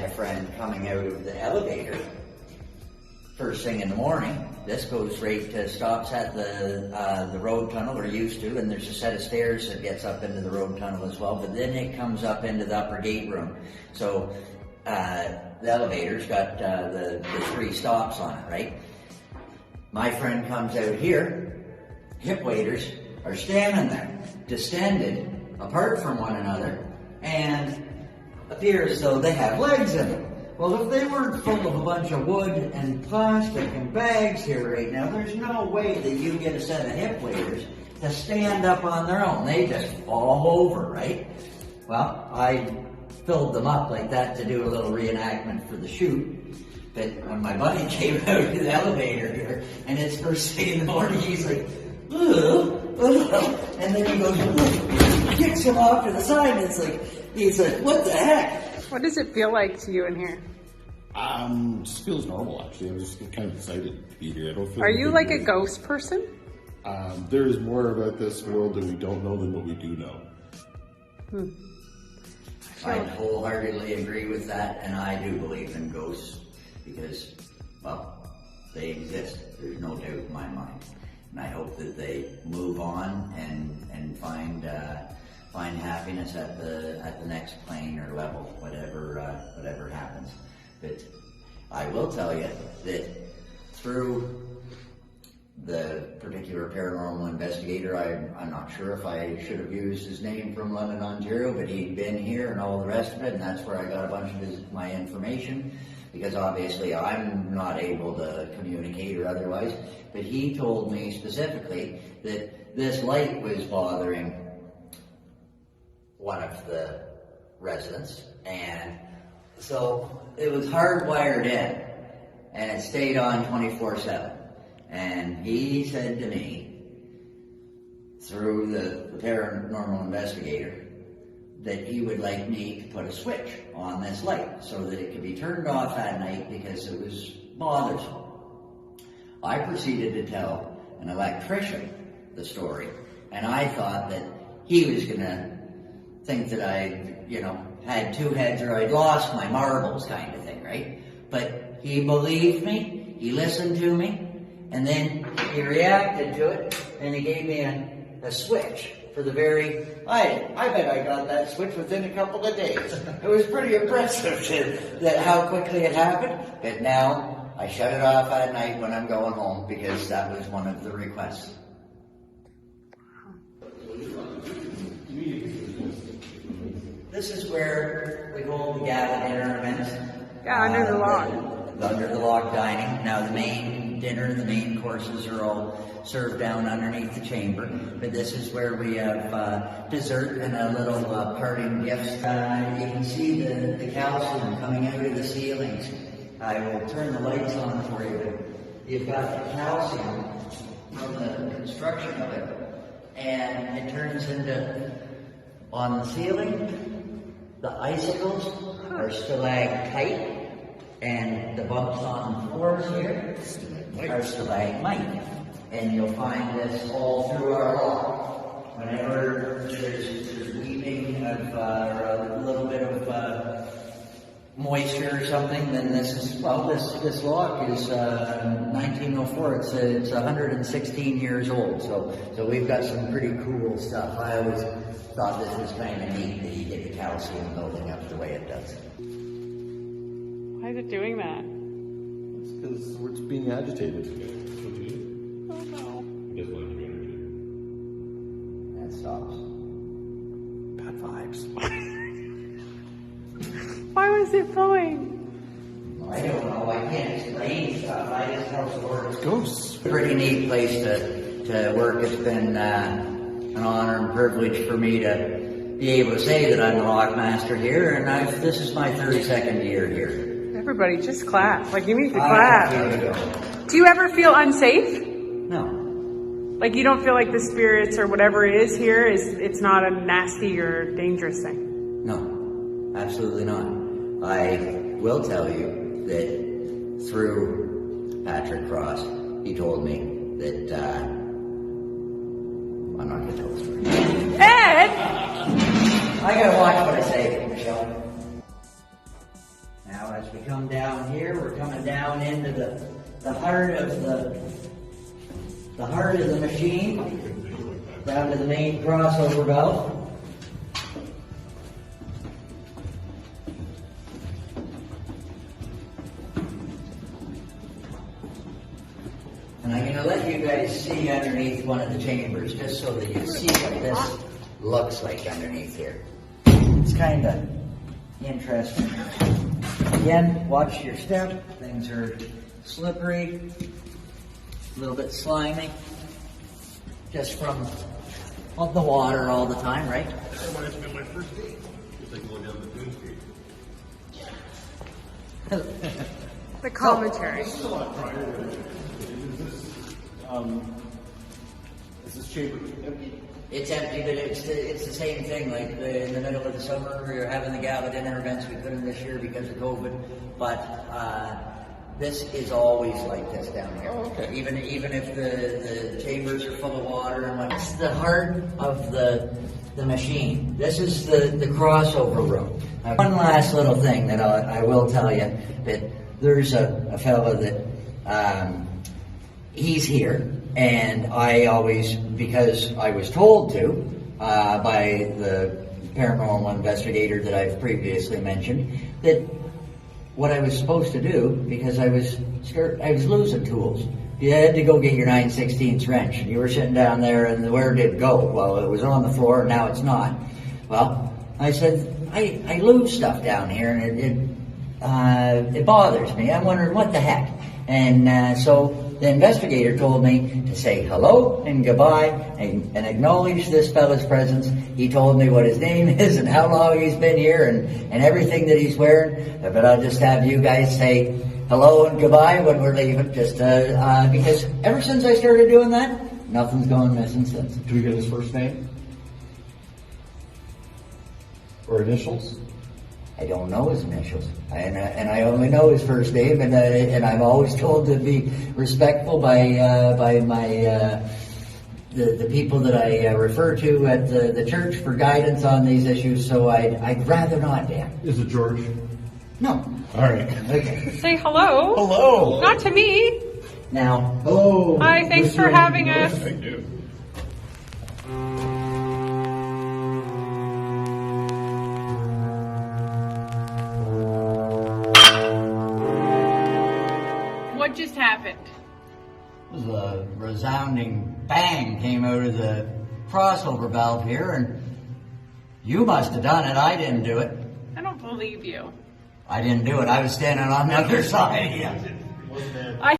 a friend coming out of the elevator first thing in the morning. This goes right to stops at the road tunnel, or used to, and there's a set of stairs that gets up into the road tunnel as well, but then it comes up into the upper gate room. So the elevator's got the 3 stops on it, right? My friend comes out here, hip waders are standing there, distended, apart from one another, and appear as though they have legs in them. Well, if they weren't full of a bunch of wood and plastic and bags here right now, there's no way that you get a set of hip waders to stand up on their own. They just fall over, right? Well, I filled them up like that to do a little reenactment for the shoot. But when my buddy came out of the elevator here, and it's first thing in the morning, he's like, ugh, ugh, and then he goes, ugh, kicks him off to the side, and it's like, he's like, what the heck? What does it feel like to you in here? Just feels normal, actually. I'm just kind of excited to be here. I don't feel. Are you like a ghost person? There is more about this world that we don't know than what we do know. I wholeheartedly agree with that, and I do believe in ghosts because, well, they exist. There's no doubt in my mind, and I hope that they move on and find happiness at the next plane or level, whatever happens. But I will tell you that through the particular paranormal investigator, I'm not sure if I should have used his name from London, Ontario, but he'd been here and all the rest of it, and that's where I got a bunch of my information, because obviously I'm not able to communicate or otherwise, but he told me specifically that this light was bothering one of the residents, and so it was hardwired in, and it stayed on 24/7. And he said to me, through the paranormal investigator, that he would like me to put a switch on this light so that it could be turned off at night because it was bothersome. I proceeded to tell an electrician the story, and I thought that he was going to think that I, had 2 heads or I'd lost my marbles kind of thing, right? But he believed me, he listened to me, and then he reacted to it, and he gave me a switch for the very, I bet I got that switch within a couple of days. It was pretty impressive that how quickly it happened, but now I shut it off at night when I'm going home because that was one of the requests. This is where we hold the gala dinner events. Yeah, under the lock. Under the lock dining. Now the main dinner, the main courses are all served down underneath the chamber. But this is where we have dessert and a little parting gifts. You can see the calcium coming out of the ceilings. I will turn the lights on for you. But you've got the calcium from the construction of it. And it turns into, on the ceiling, the icicles are stalactite, and the bumps on the floors here are stalagmite. And you'll find this all through our lock. Whenever there's weeping of or a little bit of moisture or something, then this lock is 1904. It's 116 years old. So we've got some pretty cool stuff. I always thought this was kind of neat that you get the calcium building up the way it does. Why is it doing that? It's because it's being agitated. Oh no. That stops. Bad vibes. Why was it flowing? I don't know. I can't explain stuff. I just know the words. Ghosts. Pretty neat place to work. It's been an honor and privilege for me to be able to say that I'm the lockmaster here, and this is my 32nd year here. Everybody, just clap. Like, you need to clap. Here we go. Do you ever feel unsafe? No. Like, you don't feel like the spirits or whatever it is here it's not a nasty or dangerous thing? No, absolutely not. I will tell you that through Patrick Cross, he told me that I'm not going to tell the story. Ed! I gotta watch what I say, Michelle. Now as we come down here, we're coming down into the heart of the machine, down to the main crossover valve. And I'm going to let you guys see underneath one of the chambers, just so that you see what this looks like underneath here. It's kind of interesting. Again, watch your step. Things are slippery, a little bit slimy, just from the water all the time, right? That reminds me of my first date. It's like going down the Boone Street. The commentary. This is a lot prior to it. Is this chamber empty? It's empty, but it's the same thing. Like in the middle of the summer, we were having the gala dinner events. We couldn't this year because of COVID, but this is always like this down here. Oh, okay. Even if the chambers are full of water and what. It's the heart of the machine. This is the crossover room. Now, one last little thing that I will tell you, that there's a fellow that he's here. And I always, because I was told to, by the paranormal investigator that I've previously mentioned, that what I was supposed to do, because I was losing tools. You had to go get your 9/16 wrench, and you were sitting down there, and where did it go? Well, it was on the floor, and now it's not. Well, I said, I lose stuff down here, and it bothers me. I'm wondering what the heck. And so the investigator told me to say hello and goodbye and acknowledge this fella's presence. He told me what his name is and how long he's been here and everything that he's wearing. But I'll just have you guys say hello and goodbye when we're leaving, just because ever since I started doing that, nothing's gone missing since. Do we get his first name? Or initials? I don't know his initials, and I only know his first name, and I'm always told to be respectful by my the people that I refer to at the church for guidance on these issues. So I'd rather not, Dan. Is it George? No. All right. Okay. Say hello. Hello. Not to me. Now. Hello. Hi, thanks for having us. Thank you. What just happened? It was a resounding bang came out of the crossover valve here, and you must have done it. I didn't do it. I don't believe you. I didn't do it. I was standing on the other side. Yeah. I